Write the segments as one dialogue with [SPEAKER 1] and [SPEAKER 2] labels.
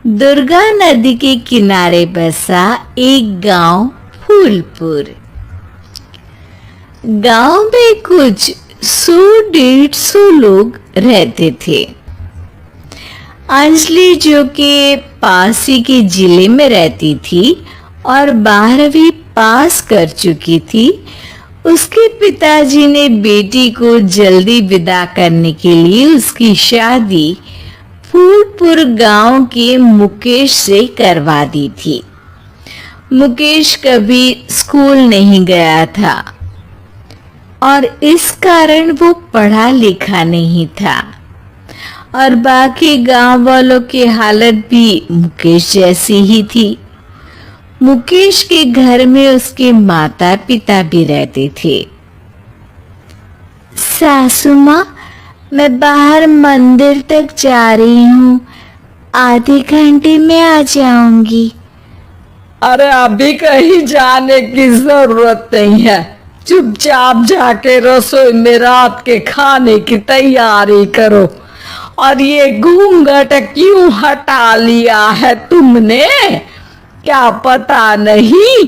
[SPEAKER 1] दुर्गा नदी के किनारे बसा एक गांव फूलपुर। गांव में कुछ 100-150 लोग रहते थे। अंजलि जो कि पास ही के जिले में रहती थी और 12वीं पास कर चुकी थी, उसके पिताजी ने बेटी को जल्दी विदा करने के लिए उसकी शादी फूलपुर गांव के मुकेश से करवा दी थी। मुकेश कभी स्कूल नहीं गया था और इस कारण वो पढ़ा लिखा नहीं था और बाकी गांव वालों की हालत भी मुकेश जैसी ही थी। मुकेश के घर में उसके माता पिता भी रहते थे। सासू माँ, मैं बाहर मंदिर तक जा रही हूँ, आधे घंटे में आ जाऊंगी।
[SPEAKER 2] अरे अभी कहीं जाने की जरूरत नहीं है, चुपचाप जाके रसोई में रात के खाने की तैयारी करो। और ये घूंघट क्यों हटा लिया है तुमने? क्या पता नहीं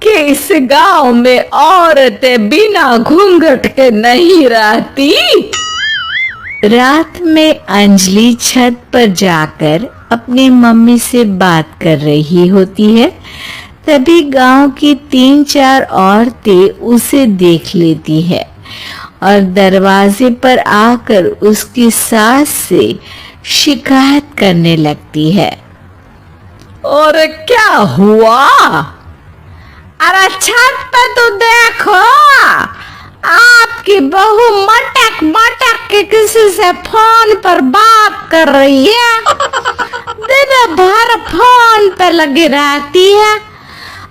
[SPEAKER 2] कि इस गांव में औरतें बिना घूंघट के नहीं रहती?
[SPEAKER 1] रात में अंजलि छत पर जाकर अपनी मम्मी से बात कर रही होती है। तभी गांव की 3-4 औरतें उसे देख लेती है और दरवाजे पर आकर उसकी सास से शिकायत करने लगती है।
[SPEAKER 2] और क्या हुआ?
[SPEAKER 1] अरे छत पे तो देखो, आपकी बहू मटक मटक के किसी से फोन पर बात कर रही है। दिन भर फोन पे लगी रहती है।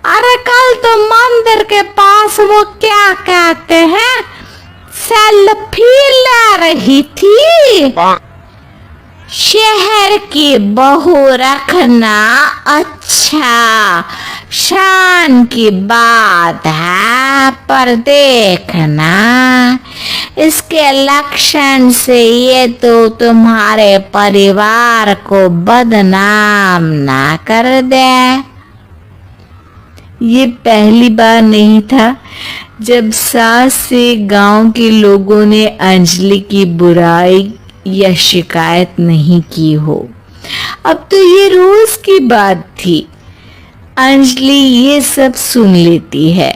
[SPEAKER 1] अरे कल तो मंदिर के पास वो क्या कहते हैं, सेल्फी ले रही थी। शहर की बहू रखना अच्छा शान की बात है, पर देखना इसके लक्षण से ये तो तुम्हारे परिवार को बदनाम ना कर दे। ये पहली बार नहीं था जब सास से गांव के लोगों ने अंजलि की बुराई या शिकायत नहीं की हो। अब तो ये रोज की बात थी। अंजलि ये सब सुन लेती है।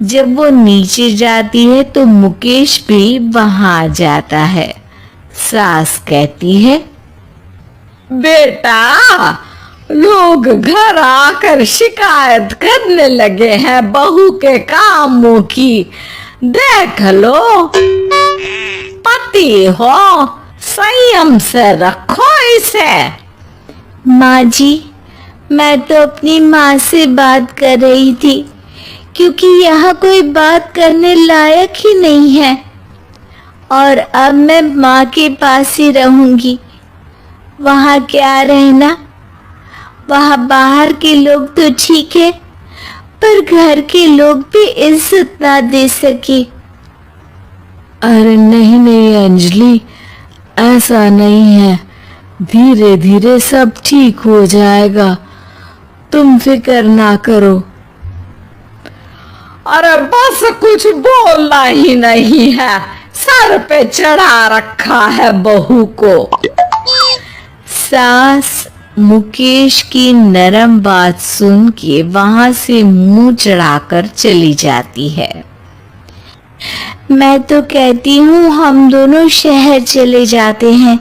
[SPEAKER 1] जब वो नीचे जाती है तो मुकेश भी वहां जाता है। सास कहती है,
[SPEAKER 2] बेटा, लोग घर आकर शिकायत करने लगे हैं बहू के कामों की। देख लो, पति हो, संयम से रखो इसे।
[SPEAKER 1] माँ जी, मैं तो अपनी माँ से बात कर रही थी, क्योंकि यहाँ कोई बात करने लायक ही नहीं है और अब मैं माँ के पास ही रहूंगी। वहाँ क्या रहना, वहाँ बाहर के लोग तो ठीक है, पर घर के लोग भी इज्जत ना दे सके।
[SPEAKER 2] अरे नहीं नहीं अंजलि, ऐसा नहीं है, धीरे धीरे सब ठीक हो जाएगा, तुम फिक्र ना करो। अरे बस कुछ बोलना ही नहीं है, सर पे चढ़ा रखा है बहू को।
[SPEAKER 1] सास मुकेश की नरम बात सुन के वहां से मुंह चढ़ाकर चली जाती है। मैं तो कहती हूँ हम दोनों शहर चले जाते हैं।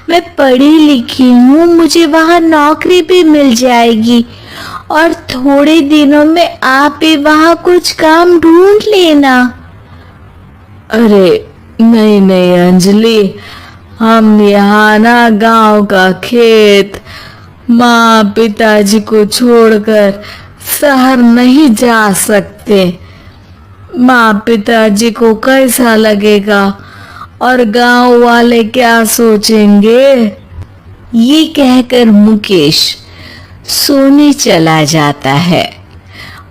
[SPEAKER 1] मैं पढ़ी लिखी हूँ, मुझे वहाँ नौकरी भी मिल जाएगी और थोड़े दिनों में आप भी वहाँ कुछ काम ढूंढ लेना।
[SPEAKER 2] अरे नहीं नहीं अंजलि, हम यहाँ ना गांव का खेत, माँ पिताजी को छोड़कर शहर नहीं जा सकते। माँ पिताजी को कैसा लगेगा और गांव वाले क्या सोचेंगे?
[SPEAKER 1] ये कहकर मुकेश सोने चला जाता है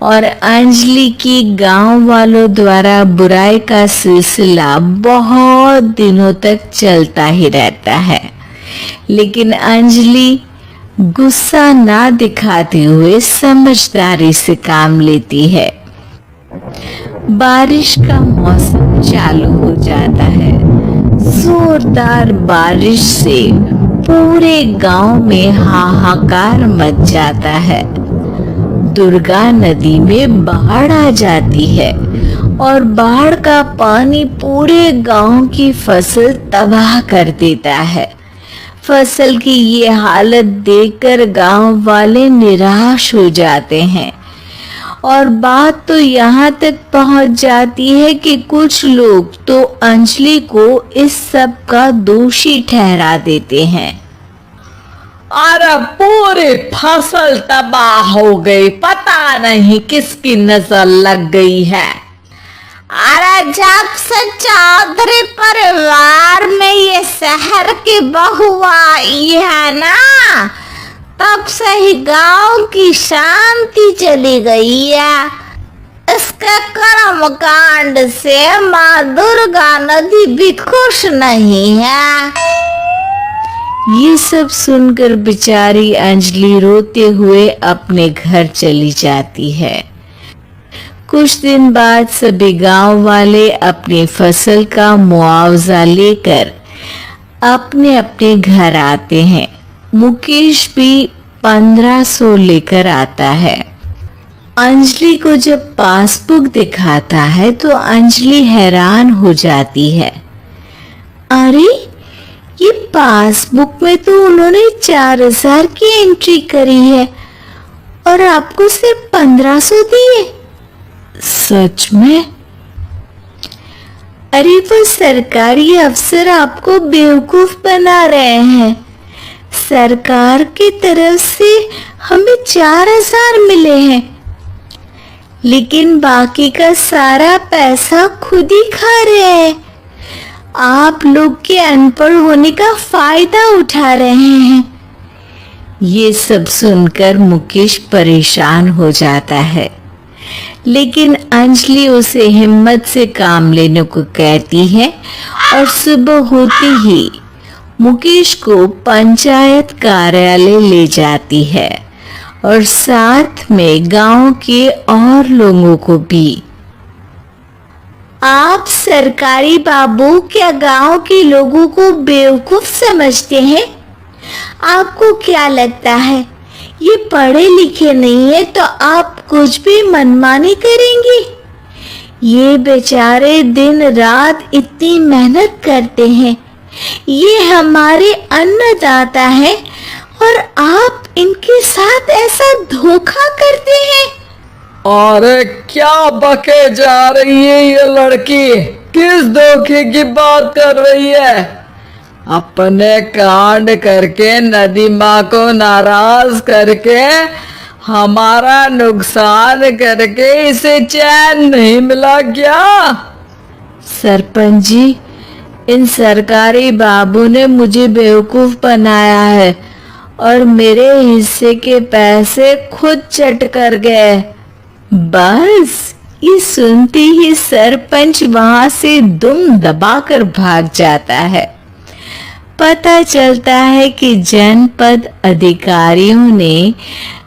[SPEAKER 1] और अंजलि की गांव वालों द्वारा बुराई का सिलसिला बहुत दिनों तक चलता ही रहता है। लेकिन अंजलि गुस्सा ना दिखाते हुए समझदारी से काम लेती है। बारिश का मौसम चालू हो जाता है। जोरदार बारिश से पूरे गांव में हाहाकार मच जाता है। दुर्गा नदी में बाढ़ आ जाती है और बाढ़ का पानी पूरे गांव की फसल तबाह कर देता है। फसल की ये हालत देखकर गांव वाले निराश हो जाते हैं और बात तो यहाँ तक पहुँच जाती है कि कुछ लोग तो अंजलि को इस सब का दोषी ठहरा देते हैं।
[SPEAKER 2] अरे पूरी फसल तबाह हो गई, पता नहीं किसकी नजर लग गई है।
[SPEAKER 1] अरे जब से चौधरी परिवार में ये शहर की बहू आई है ना, तब से ही गांव की शांति चली गई है। इसके कर्म कांड से माँ दुर्गा नदी भी खुश नहीं है। ये सब सुनकर बेचारी अंजलि रोते हुए अपने घर चली जाती है। कुछ दिन बाद सभी गांव वाले अपनी फसल का मुआवजा लेकर अपने अपने घर आते हैं। मुकेश भी 1500 लेकर आता है। अंजलि को जब पासबुक दिखाता है तो अंजलि हैरान हो जाती है। अरे ये पासबुक में तो उन्होंने 4000 की एंट्री करी है और आपको सिर्फ 1500 दिए। सच में? अरे वो सरकारी अफसर आपको बेवकूफ बना रहे हैं। सरकार की तरफ से हमें 4000 मिले हैं, लेकिन बाकी का सारा पैसा खुद ही खा रहे हैं। आप लोग के अनपढ़ होने का फायदा उठा रहे हैं। ये सब सुनकर मुकेश परेशान हो जाता है, लेकिन अंजलि उसे हिम्मत से काम लेने को कहती है और सुबह होते ही मुकेश को पंचायत कार्यालय ले जाती है और साथ में गांव के और लोगों को भी। आप सरकारी बाबू क्या गांव के लोगों को बेवकूफ समझते हैं? आपको क्या लगता है ये पढ़े लिखे नहीं है तो आप कुछ भी मनमानी करेंगे? ये बेचारे दिन रात इतनी मेहनत करते हैं, ये हमारे अन्नदाता हैं और आप इनके साथ ऐसा धोखा करते हैं।
[SPEAKER 2] अरे क्या बके जा रही है ये लड़की? किस धोखे की बात कर रही है? अपने कांड करके नदी माँ को नाराज करके हमारा नुकसान करके इसे चैन नहीं मिला क्या?
[SPEAKER 1] सरपंच जी, इन सरकारी बाबू ने मुझे बेवकूफ बनाया है और मेरे हिस्से के पैसे खुद चट कर गए। बस ये सुनते ही सरपंच वहां से दुम दबाकर भाग जाता है। पता चलता है कि जनपद अधिकारियों ने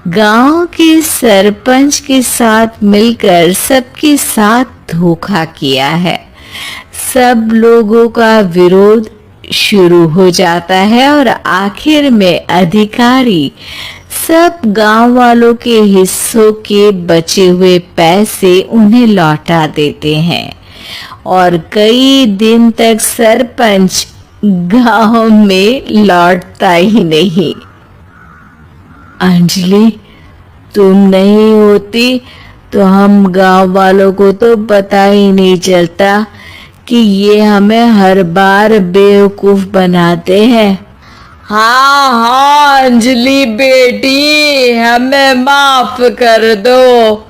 [SPEAKER 1] गांव के सरपंच के साथ मिलकर सबके साथ धोखा किया है। सब लोगों का विरोध शुरू हो जाता है और आखिर में अधिकारी सब गांव वालों के हिस्सों के बचे हुए पैसे उन्हें लौटा देते हैं और कई दिन तक सरपंच गांव में लौटता ही नहीं। अंजलि, तुम नहीं होती तो हम गांव वालों को तो पता ही नहीं चलता कि ये हमें हर बार बेवकूफ बनाते हैं।
[SPEAKER 2] हाँ हाँ अंजलि बेटी, हमें माफ कर दो।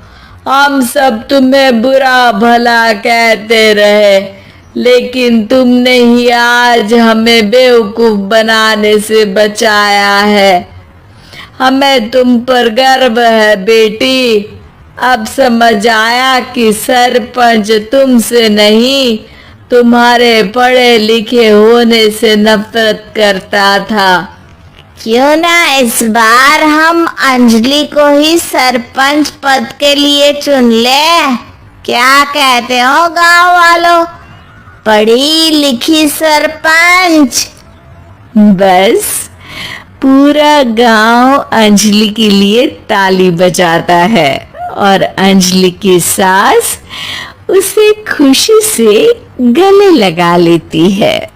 [SPEAKER 2] हम सब तुम्हें बुरा भला कहते रहे, लेकिन तुमने ही आज हमें बेवकूफ बनाने से बचाया है। हमें तुम पर गर्व है बेटी। अब समझ आया कि सरपंच तुमसे नहीं, तुम्हारे पढ़े लिखे होने से नफरत करता था।
[SPEAKER 1] क्यों ना इस बार हम अंजलि को ही सरपंच पद के लिए चुन ले। क्या कहते हो गांव वालों? पढ़ी लिखी सरपंच। बस पूरा गांव अंजलि के लिए ताली बजाता है और अंजलि की सास उसे खुशी से गले लगा लेती है।